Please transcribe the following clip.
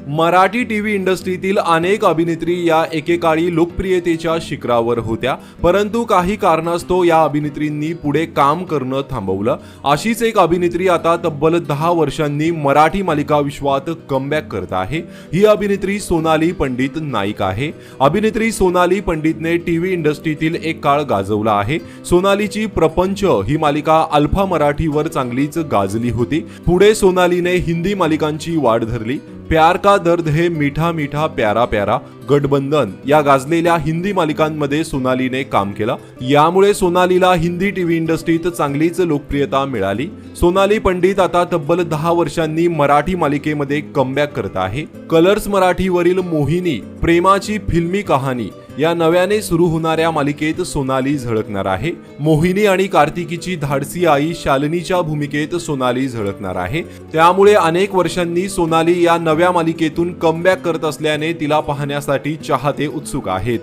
Marathi TV इंडस्ट्रीतील अनेक अभिनेत्री या एकेकाळी लोकप्रियतेच्या शिखरावर होत्या, परंतु काही कारणास्तव या अभिनेत्रींनी पुढे काम करणं थांबवलं। अशीच एक अभिनेत्री आता तब्बल 10 वर्षांनी मराठी मालिका विश्वात कमबॅक करत आहे। ही अभिनेत्री सोनाली पंडित नाईक आहे। अभिनेत्री सोनाली पंडितने टीव्ही इंडस्ट्रीतील एक काळ गाजवला आहे। सोनालीची प्रपंच ही मालिका अल्फा मराठीवर चांगलीच गाजली होती। पुढे सोनालीने हिंदी मालिकांची वाट धरली। प्यार का दर्द है मीठा मीठा प्यारा प्यारा, गठबंधन या गाजलेल्या हिंदी मालिकांमध्ये सोनालीने काम केलं। यामुळे सोनालीला हिंदी टीव्ही इंडस्ट्रीत चांगलीच लोकप्रियता मिळाली। सोनाली पंडित आता तब्बल 10 वर्षांनी मराठी मालिकेमध्ये कमबॅक करत आहे। कलर्स मराठीवरील मोहिनी प्रेमाची फिल्मी कहाणी या नव्याने सुरू होणाऱ्या मालिकेत सोनाली झळकणार आहे। मोहिनी आणि कार्तिकीची धाडसी आई शालिनीच्या भूमिकेत सोनाली झळकणार आहे। त्यामुळे अनेक वर्षांनी सोनाली या नव्या मालिकेतून कमबॅक करत असल्याने तिला पाहण्यासाठी चाहते उत्सुक आहेत।